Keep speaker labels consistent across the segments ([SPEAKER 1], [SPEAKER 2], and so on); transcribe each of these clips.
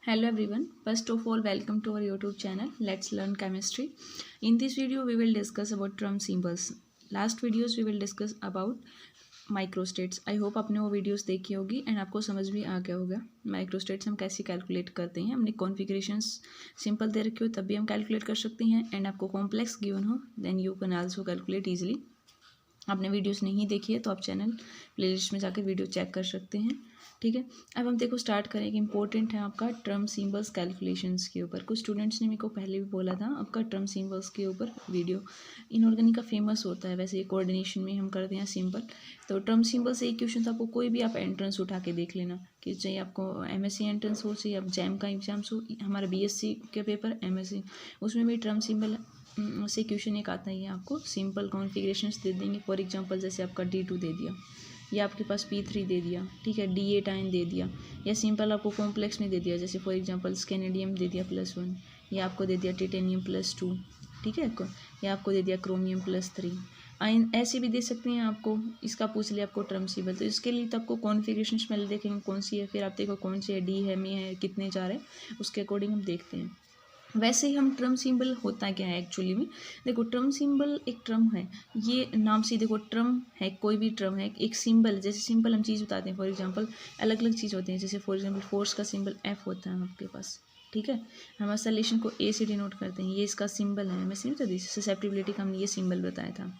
[SPEAKER 1] Hello everyone. First of all, welcome to our YouTube channel. Let's learn chemistry. In this video, we will discuss about term symbols. Last videos we will discuss about microstates. I hope आपने वो videos देखी होगी and आपको समझ भी आ गया होगा microstates हम कैसे कैलकुलेट करते हैं. हमने कॉन्फ़िगरेशंस सिंपल दे रखी हो तब भी हम कैलकुलेट कर सकते हैं एंड आपको कॉम्प्लेक्स गिवन हो then you can also calculate easily. आपने वीडियोस नहीं देखी है तो आप चैनल प्लेलिस्ट में जाकर वीडियो चेक कर सकते हैं. ठीक है, अब हम देखो स्टार्ट करें कि इंपॉर्टेंट है आपका टर्म सिंबल्स कैलकुलेशंस के ऊपर. कुछ स्टूडेंट्स ने मेरे को पहले भी बोला था आपका टर्म सिंबल्स के ऊपर वीडियो इनऑर्गेनिक का फेमस होता है. वैसे कोऑर्डिनेशन में हम करते हैं सिंपल. तो टर्म सिंबल से एक क्वेश्चन था, आपको कोई भी आप एंट्रेंस उठा के देख लेना कि चाहे आपको एमएससी एंट्रेंस हो चाहे आप जैम का एग्जाम्स हो. हमारा बीएससी के पेपर एमएससी उसमें भी टर्म सिंबल से क्वेश्चन एक आता ही है. आपको सिंपल कॉन्फ़िगरेशंस दे देंगे. फॉर एग्जांपल जैसे आपका D2 दे दिया या आपके पास P3 दे दिया, ठीक है, D8 आयन दे दिया या सिंपल आपको कॉम्प्लेक्स में दे दिया जैसे फॉर एग्जांपल स्कैनेडियम दे दिया +1 या आपको दे दिया टिटेनियम +2, ठीक है, या आपको दे दिया क्रोमियम +3 आयन. ऐसे भी दे सकते हैं आपको. इसका पूछ लिया आपको टर्म सिंबल, तो इसके लिए तो आपको कॉन्फ़िगरेशंस पहले देखेंगे कौन सी है, फिर आप देखो कौन सी है, डी है, में है, कितने जा रहे हैं, उसके अकॉर्डिंग हम देखते हैं. वैसे ही हम टर्म सिंबल होता क्या है एक्चुअली में. देखो टर्म सिंबल एक टर्म है, ये नाम से देखो टर्म है, कोई भी टर्म है एक सिंबल. जैसे सिंपल हम चीज़ बताते हैं फॉर एग्जांपल अलग अलग चीज़ होती हैं. जैसे फॉर एग्जांपल फोर्स का सिंबल F होता है आपके पास, ठीक है, हम एक्सेलरेशन को A से डिनोट करते हैं, ये इसका सिंबल है. मैं नहीं बताती ससेप्टिबिलिटी का हमने ये सिंबल बताया था.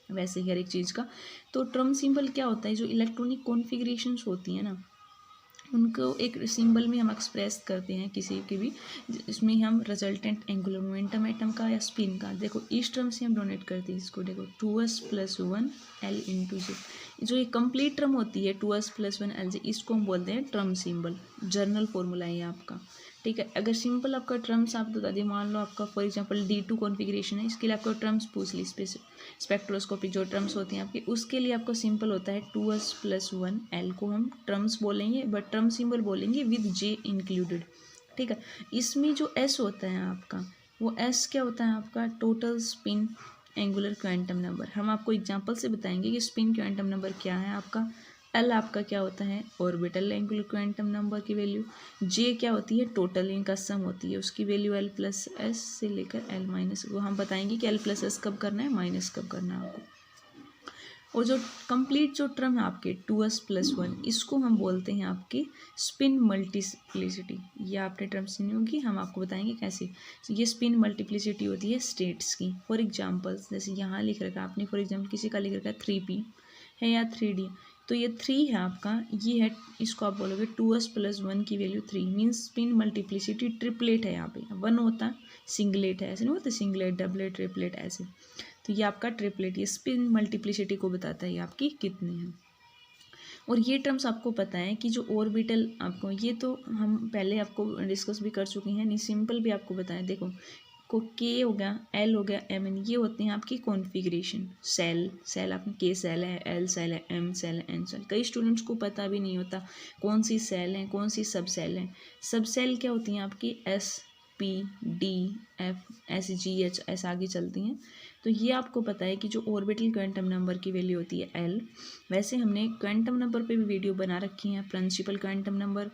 [SPEAKER 1] वैसे ही हर एक चीज़ का तो टर्म सिंबल क्या होता है, जो इलेक्ट्रॉनिक कॉन्फ़िगरेशंस होती हैं ना उनको एक सिंबल में हम एक्सप्रेस करते हैं किसी की भी. इसमें हम रिजल्टेंट एंगुलर मोमेंटम एटम का या स्पिन का देखो इस टर्म से हम डोनेट करते हैं इसको. देखो 2s+1 L × J, जो ये कंप्लीट टर्म होती है 2s+1 Lj, इसको हम बोलते हैं टर्म सिंबल. जर्नल फॉर्मूला है आपका, ठीक है. अगर सिंपल आपका टर्म्स आप बता दिए, मान लो आपका फॉर एग्जांपल D2 कॉन्फ़िगरेशन है, इसके लिए आपको टर्म्स पूछ ली स्पेक्ट्रोस्कोपिक जो टर्म्स होती हैं आपकी, उसके लिए आपको सिंपल होता है 2s+1 L को हम टर्म्स बोलेंगे बट टर्म सिंबल बोलेंगे विद J इंक्लूडेड, ठीक है. इसमें जो S होता है आपका, वो S क्या होता है आपका, total spin angular quantum number. हम आपको एग्जांपल से बताएंगे कि स्पिन क्वांटम नंबर क्या है आपका. L आपका क्या होता है, ऑर्बिटल एंगुलर क्वांटम नंबर की वैल्यू. J क्या होती है, टोटल इनका सम होती है, उसकी वैल्यू L+S से लेकर L-, वो हम बताएंगे कि L+S कब करना है, माइनस कब करना है आपको. और जो कंप्लीट जो टर्म है आपके 2s+1, इसको हम बोलते हैं आपकी स्पिन मल्टीप्लिसिटी. ये आपने टर्म सुनी होगी, हम आपको बताएंगे कैसे. ये स्पिन मल्टीप्लिसिटी होती है स्टेट्स की. फॉर एग्जांपल जैसे यहाँ लिख रखा है आपने, फॉर एग्जांपल किसी का लिख रखा है 3p है या 3d, तो ये 3 है आपका, ये है, इसको आप बोलोगे 2s+1 की value 3 means spin multiplicity triplet है. यहाँ पे 1 होता है, सिंगलेट है, ऐसे नहीं होता सिंगलेट डबलेट ट्रिपलेट ऐसे. तो ये आपका ट्रिपलेट, ये स्पिन मल्टीप्लिसिटी को बताता है आपकी कितनी है. और ये टर्म्स आपको पता है कि जो ऑर्बिटल आपको, ये तो हम पहले आपको डिस्कस भी कर चुके हैं, नहीं सिंपल भी आपको बताएं. देखो को K हो गया, L हो गया, Mn, ये होते हैं आपकी कॉन्फ़िगरेशन. सेल आपने K सेल है, L सेल है, M सेल है, N सेल. कई स्टूडेंट्स को पता भी नहीं होता कौन सी सेल है, कौन सी सब सेल है. सब सेल क्या होती हैं आपकी, S P D F S G H ऐसे आगे चलती हैं. तो ये आपको पता है कि जो ऑर्बिटल क्वांटम नंबर की वैल्यू होती है L. वैसे हमने क्वांटम नंबर पे भी वीडियो बना रखी है, principal quantum number,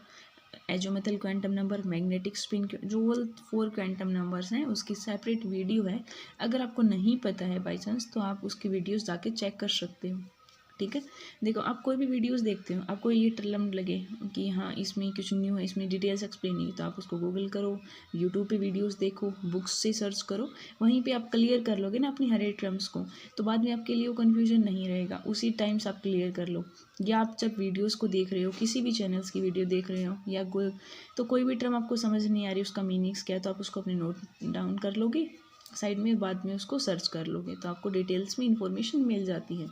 [SPEAKER 1] azimuthal quantum number, magnetic spin, जो 4 क्वांटम नंबर्स हैं उसकी सेपरेट वीडियो है. अगर आपको नहीं पता है बाई चांस तो आप उसकी वीडियोस जाके चेक कर सकते हो, ठीक है. देखो आप कोई भी वीडियोस देखते हो, आपको ये टर्म लगे कि हाँ इसमें कुछ न्यू है, इसमें डिटेल्स एक्सप्लेन नहीं, तो आप उसको गूगल करो, यूट्यूब पे वीडियोस देखो, बुक्स से सर्च करो, वहीं पे आप क्लियर कर लोगे ना अपनी हर एक टर्म्स को, तो बाद में आपके लिए वो कन्फ्यूजन नहीं रहेगा. उसी टाइम से आप क्लियर कर लो. या आप जब वीडियोज़ को देख रहे हो, किसी भी चैनल्स की वीडियो देख रहे हो या तो कोई भी टर्म आपको समझ नहीं आ रही, उसका मीनिंग्स क्या है, तो आप उसको अपने नोट डाउन कर लोगे साइड में, बाद में उसको सर्च कर लोगे तो आपको डिटेल्स में इंफॉर्मेशन मिल जाती है.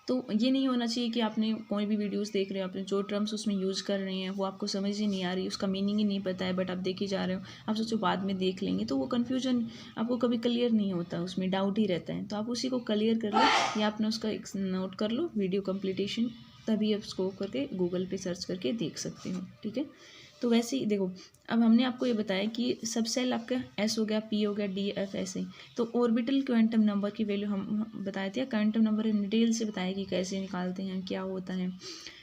[SPEAKER 1] तो ये नहीं होना चाहिए कि आपने कोई भी वीडियोस देख रहे हो, आपने जो टर्म्स उसमें यूज़ कर रहे हैं वो आपको समझ ही नहीं आ रही, उसका मीनिंग ही नहीं पता है, बट आप देखे जा रहे हो, आप सोचो बाद में देख लेंगे, तो वो कन्फ्यूजन आपको कभी क्लियर नहीं होता, उसमें डाउट ही रहता है. तो आप उसी को क्लियर कर लो या आपने उसका एक नोट कर लो वीडियो कंप्लीटेशन, तभी आप उसको करके गूगल पे सर्च करके देख सकते हो, ठीक है. तो वैसे ही देखो, अब हमने आपको ये बताया कि सब सेल आपका S हो गया, P हो गया, D F ऐसे. तो ऑर्बिटल क्वांटम नंबर की वैल्यू हम बताए थे, क्वांटम नंबर इन डिटेल से बताया कि कैसे निकालते हैं, क्या होता है.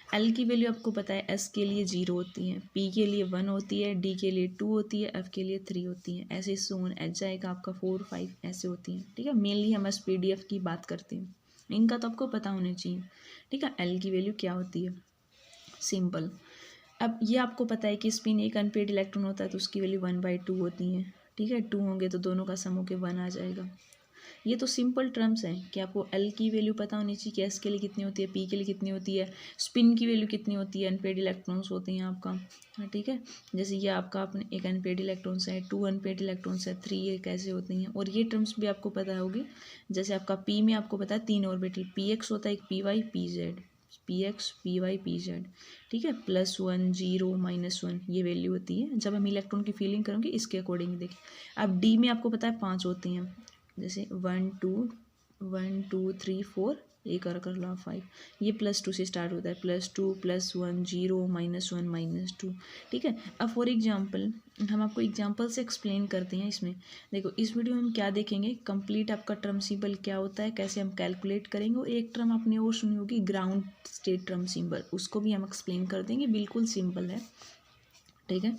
[SPEAKER 1] एल की वैल्यू आपको पता है एस के लिए 0 होती है, पी के लिए 1 होती है, डी के लिए 2 होती है, एफ के लिए 3 होती है, ऐसे सोन एच जाएगा आपका 4 5 ऐसे होती है। ठीक है, मेनली हम एस PDF की बात करते हैं, इनका तो आपको पता होना चाहिए। ठीक है, एल की वैल्यू क्या होती है, सिंपल। अब ये आपको पता है कि स्पिन एक अनपेड इलेक्ट्रॉन होता है तो उसकी वैल्यू 1/2 होती है। ठीक है, 2 होंगे तो दोनों का सम होके 1 आ जाएगा। ये तो सिंपल टर्म्स हैं कि आपको एल की वैल्यू पता होनी चाहिए कि एस के लिए कितनी होती है, पी के लिए कितनी होती है, स्पिन की वैल्यू कितनी होती है, अनपेड इलेक्ट्रॉन्स होते हैं आपका। ठीक है, जैसे ये आपका अपने एक अनपेड इलेक्ट्रॉन्स है, 2 अनपेड इलेक्ट्रॉन्स है, 3 ये कैसे होते हैं, और ये टर्म्स भी आपको पता होगी। जैसे आपका पी में आपको पता है 3 ऑर्बिटल, PX होता है एक, PY PZ, PX PY PZ। ठीक है, +1 0 -1 ये वैल्यू होती है जब हम इलेक्ट्रॉन की फीलिंग करेंगे, इसके अकॉर्डिंग देखिए। अब डी में आपको पता है 5 होती हैं, जैसे 1 2 3 4 एक और कर लो 5, ये +2 से स्टार्ट होता है, +2 +1 0 -1 -2। ठीक है, अब फॉर एग्जांपल हम आपको एग्जांपल से एक्सप्लेन करते हैं। इसमें देखो, इस वीडियो में हम क्या देखेंगे, कंप्लीट आपका टर्म सिंबल क्या होता है, कैसे हम कैलकुलेट करेंगे, और एक टर्म आपने और सुनी होगी ग्राउंड स्टेट टर्म सिंबल, उसको भी हम एक्सप्लेन कर देंगे, बिल्कुल सिंपल है। ठीक है,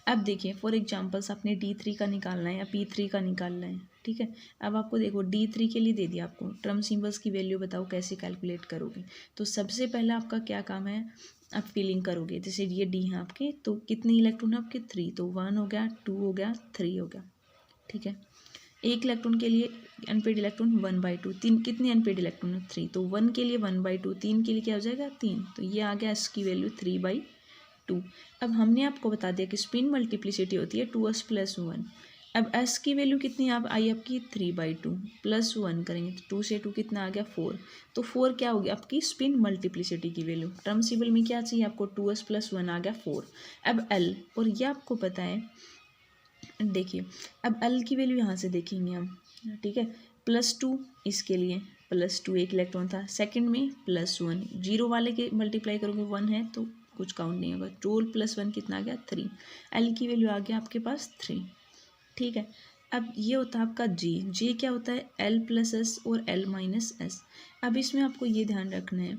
[SPEAKER 1] अब देखिए फॉर एग्जांपल्स आपने D3 का निकालना है या P3 का निकालना है। ठीक है, अब आपको देखो D3 के लिए दे दिया आपको टर्म सिंबल्स की वैल्यू बताओ कैसे कैलकुलेट करोगे। तो सबसे पहला आपका क्या काम है, आप फीलिंग करोगे। जैसे ये D है आपके, तो कितने इलेक्ट्रॉन है आपके 3, तो 1 हो गया, 2 हो गया, 3 हो गया। ठीक है, एक इलेक्ट्रॉन के लिए अनपेड इलेक्ट्रॉन 1/2, तीन कितने अनपेड इलेक्ट्रॉन है 3, तो 1 के लिए 1/2, 3 के लिए क्या हो जाएगा 3, तो ये आ गया इसकी वैल्यू 3/2। अब हमने आपको बता दिया कि स्पिन मल्टीप्लिसिटी होती है 2s + 1। अब s की वैल्यू कितनी आप आई आपकी 3/2, +1 करेंगे तो 2 से 2 कितना आ गया 4, तो 4 क्या होगी आपकी स्पिन मल्टीप्लिसिटी की वैल्यू। टर्म सिंबल में क्या चाहिए आपको, 2s + 1 आ गया 4। अब l, और ये आपको पता है, देखिए अब l की वैल्यू यहाँ से देखेंगे हम। ठीक है, +2 इसके लिए, +2 एक इलेक्ट्रॉन था, सेकंड में +1, जीरो वाले के मल्टीप्लाई करोगे 1 है तो कुछ काउंट नहीं होगा, 2 + 1 कितना आ गया 3, एल की वैल्यू आ गया आपके पास 3। ठीक है, अब ये होता है आपका जे क्या होता है L+S और L-S। अब इसमें आपको ये ध्यान रखना है,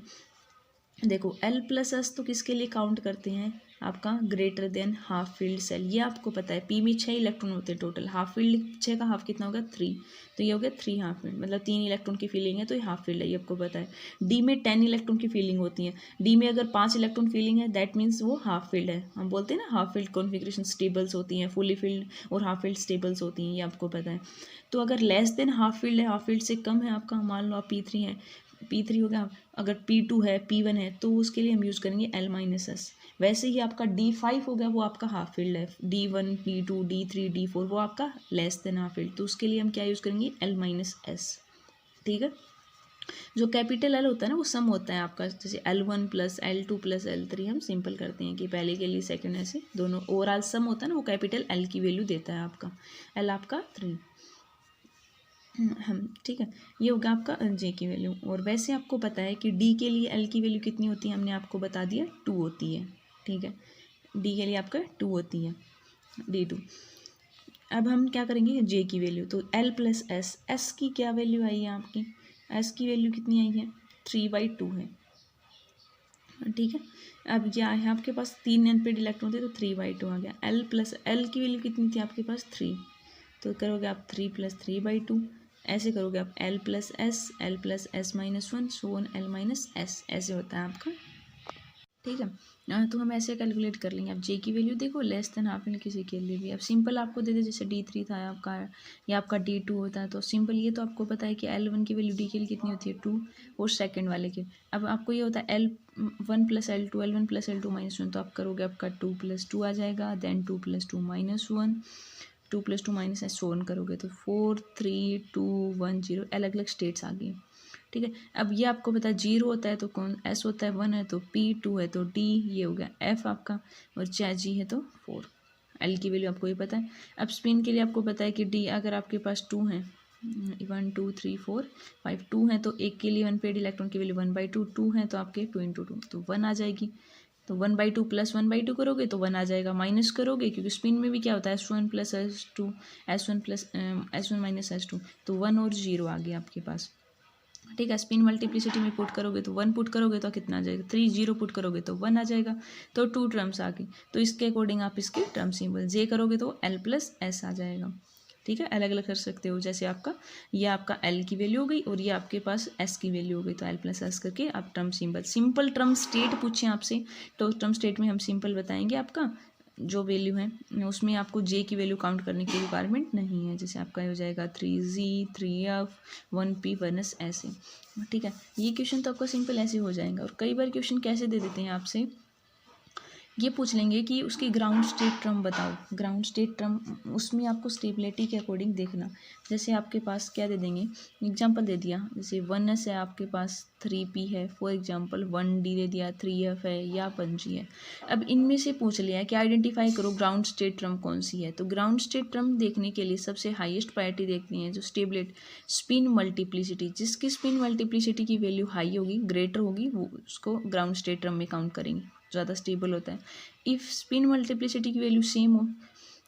[SPEAKER 1] देखो L+S तो किसके लिए काउंट करते हैं, आपका greater than half field cell. ये आपको पता है पी में 6 इलेक्ट्रॉन होते हैं टोटल, हाफ फील्ड 6 का हाफ कितना होगा 3, तो ये हो गया 3 हाफ फील्ड, मतलब 3 इलेक्ट्रॉन की फीलिंग है तो ये हाफ फील्ड है, ये आपको पता है। डी में 10 इलेक्ट्रॉन की फीलिंग होती है, डी में अगर 5 इलेक्ट्रॉन फीलिंग है दैट मीन्स वो हाफ फील्ड है। हम बोलते हैं ना हाफ फील्ड कॉन्फिगरेशन स्टेबल्स होती हैं, फुली फील्ड और हाफ फील्ड स्टेबल्स होती हैं, ये आपको पता है। तो अगर लेस देन हाफ फील्ड है, हाफ फील्ड से कम है आपका, मान लो आप P3 है, P3 हो गया, अगर P2 है, P1 है, तो उसके लिए हम यूज़ करेंगे L-S। वैसे ही आपका D5 हो गया, वो आपका हाफ फील्ड है, D1 P2 D3 D4 वो आपका लेस देन हाफ फील्ड, तो उसके लिए हम क्या यूज़ करेंगे L-S। ठीक है, जो कैपिटल L होता है ना वो सम होता है आपका, जैसे L1 + L2 + L3 हम सिंपल करते हैं कि पहले के लिए सेकंड ऐसे दोनों ओवरऑल सम होता है ना, वो कैपिटल L की वैल्यू देता है आपका, L आपका 3। हम ठीक है, ये होगा आपका जे की वैल्यू। और वैसे आपको पता है कि डी के लिए एल की वैल्यू कितनी होती है, हमने आपको बता दिया 2 होती है। ठीक है, डी के लिए आपका 2 होती है, D2। अब हम क्या करेंगे जे की वैल्यू, तो L+S, एस की क्या वैल्यू आई है आपकी, एस की वैल्यू कितनी आई है 3/2 है। ठीक है, अब क्या है आपके पास 3 अनपेड इलेक्ट्रॉन थे तो 3/2 आ गया। L की वैल्यू कितनी थी आपके पास 3, तो करोगे आप 3 + 3/2, ऐसे करोगे आप L+S L+S-1 so on L-S, ऐसे होता है आपका। ठीक है, तो हम ऐसे कैलकुलेट कर लेंगे। अब जे की वैल्यू देखो लेस देन हाफ फील्ड किसी के लिए भी, अब सिंपल आपको दे दे, जैसे D3 था आपका या आपका D2 होता है, तो सिंपल ये तो आपको पता है कि L1 की वैल्यू डी के लिए कितनी होती है 2, और सेकंड वाले की अब आपको ये होता है L1 + L2 L1 + L2 -1, तो आप करोगे आपका 2 + 2 आ जाएगा, देन 2 + 2 -1, 2 + 2 - सोन करोगे तो 4 3 2 1 0, अलग अलग स्टेट्स आ गई। ठीक है, अब ये आपको पता है 0 होता है तो कौन, S होता है 1 है तो P, 2 है तो D, ये हो गया F आपका, और चाहे G है तो 4। L की वैल्यू आपको ये पता है। अब स्पिन के लिए आपको पता है कि D अगर आपके पास 2 है, 1 2 3 4 5 2 है तो एक के लिए अनपेड इलेक्ट्रॉन की वैल्यू 1/2, 2 है तो आपके 2 × 2 तो 1 आ जाएगी। तो 1/2 + 1/2 करोगे तो 1 आ जाएगा, माइनस करोगे क्योंकि स्पिन में भी क्या होता है S1 + S2 S1 - S2, तो 1 और 0 आ गया आपके पास। ठीक है। स्पिन मल्टीप्लिसिटी में पुट करोगे तो 1 पुट करोगे तो कितना आ जाएगा 3, 0 पुट करोगे तो 1 आ जाएगा, तो 2 टर्म्स आ गई। तो इसके अकॉर्डिंग आप इसके टर्म सिंबल जे करोगे तो L+S आ जाएगा। ठीक है, अलग अलग कर सकते हो, जैसे आपका ये आपका L की वैल्यू हो गई और ये आपके पास S की वैल्यू हो गई, तो L+S करके आप term symbol. Simple term state पूछे आपसे तो टर्म स्टेट में हम सिंपल बताएंगे, आपका जो वैल्यू है उसमें आपको जे की वैल्यू काउंट करने की रिक्वायरमेंट नहीं है। जैसे आपका हो जाएगा 3G 3F 1P 1S ऐसे। ठीक है, ये क्वेश्चन तो आपका सिंपल ऐसे हो जाएगा। और कई बार क्वेश्चन कैसे दे देते हैं आपसे, ये पूछ लेंगे कि उसकी ग्राउंड स्टेट टर्म बताओ। ग्राउंड स्टेट टर्म उसमें आपको स्टेबिलिटी के अकॉर्डिंग देखना। जैसे आपके पास क्या दे देंगे, एग्जांपल दे दिया, जैसे 1S है आपके पास, 3P है फॉर एग्जांपल, 1D दे दिया, 3F है या 1G है। अब इनमें से पूछ लिया कि आइडेंटिफाई करो ग्राउंड स्टेट टर्म कौन सी है। तो ग्राउंड स्टेट टर्म देखने के लिए सबसे हाईएस्ट प्रायोरिटी देखनी है जो स्टेबिलिटी स्पिन मल्टीप्लिसिटी। जिसकी स्पिन मल्टीप्लिसिटी की वैल्यू हाई होगी, ग्रेटर होगी, वो उसको ग्राउंड स्टेट टर्म में काउंट करेंगे, ज़्यादा स्टेबल होता है। इफ़ स्पिन मल्टीप्लिसिटी की वैल्यू सेम हो,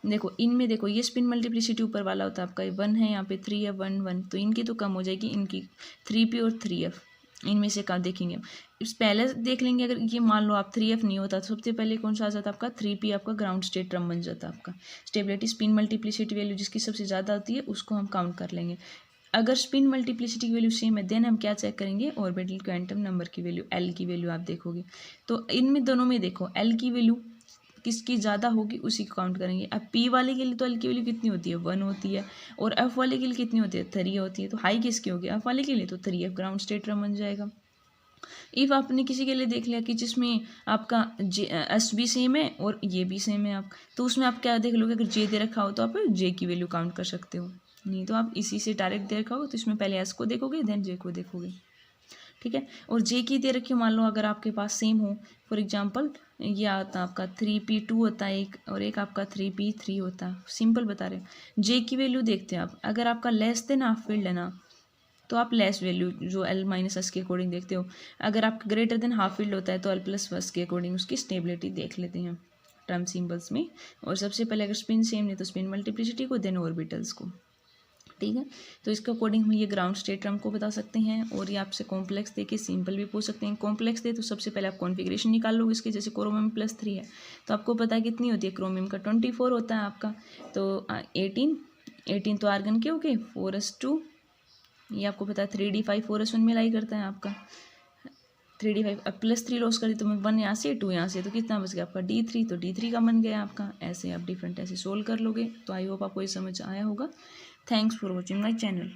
[SPEAKER 1] देखो इनमें देखो ये स्पिन मल्टीप्लिसिटी ऊपर वाला होता है आपका, 1 है यहाँ पे, 3 है, 1 1, तो इनकी तो कम हो जाएगी, इनकी 3P और 3F इनमें से कम देखेंगे। इस पहले देख लेंगे, अगर ये मान लो आप 3F नहीं होता तो सबसे पहले कौन सा आ जाता आपका 3P, आपका ग्राउंड स्टेट टर्म बन जाता आपका। स्टेबिलिटी स्पिन मल्टीप्लिसिटी वैल्यू जिसकी सबसे ज़्यादा होती है उसको हम काउंट कर लेंगे। अगर स्पिन मल्टीप्लिसिटी की वैल्यू सेम है देन हम क्या चेक करेंगे, ऑर्बिटल क्वांटम नंबर की वैल्यू, एल की वैल्यू आप देखोगे। तो इनमें दोनों में देखो एल की वैल्यू किसकी ज़्यादा होगी उसी को काउंट करेंगे। अब पी वाले के लिए तो एल की वैल्यू कितनी होती है 1 होती है, और एफ वाले के लिए कितनी होती है 3 होती है। तो हाई किसकी होगी एफ वाले के लिए, तो 3F ग्राउंड स्टेट टर्म बन जाएगा। इफ़ आपने किसी के लिए देख लिया कि जिसमें आपका एस भी सेम है और ये भी सेम है आप, तो उसमें आप क्या देख लोगे, अगर जे दे रखा हो तो आप जे की वैल्यू काउंट कर सकते हो, नहीं तो आप इसी से डायरेक्ट दे रखा हो तो इसमें पहले एस को देखोगे देन जे को देखोगे। ठीक है, और जे की दे रखी हो, मान लो अगर आपके पास सेम हो, फॉर एग्जांपल ये आता है आपका 3P2 होता है एक, और एक आपका 3P3 होता है, सिंपल बता रहे हैं। जे की वैल्यू देखते हैं आप, अगर आपका लेस देन हाफ फील्ड है ना तो आप लेस वैल्यू जो L-S के अकॉर्डिंग देखते हो। अगर आप ग्रेटर देन हाफ फील्ड होता है तो L+1 के अकॉर्डिंग उसकी स्टेबिलिटी देख लेते हैं टर्म सिंबल्स में। और सबसे पहले अगर स्पिन सेम नहीं तो स्पिन मल्टीप्लिसिटी को, देन ऑर्बिटल्स को। ठीक है, तो इसके अकॉर्डिंग हम ये ग्राउंड स्टेट टर्म को बता सकते हैं। और ये आपसे कॉम्प्लेक्स दे के सिंपल भी पूछ सकते हैं। कॉम्प्लेक्स दे तो सबसे पहले आप कॉन्फिगरेशन निकाल लोगे इसके, जैसे क्रोमियम +3 है तो आपको पता है कितनी होती है, क्रोमियम का 24 होता है आपका, तो 18 तो आर्गन के हो गए, 4s2, ये आपको पता है 3d5 4s1 में लाई करता है आपका 3d5। अब +3 लॉस कर दी तो 1 यहाँ से 2 यहाँ से, तो कितना बच गया आपका D3, तो D3 का बन गया आपका। ऐसे आप डिफरेंट ऐसे सोल्व कर लोगे। तो आई होप आपको ये समझ आया होगा। Thanks for watching my channel.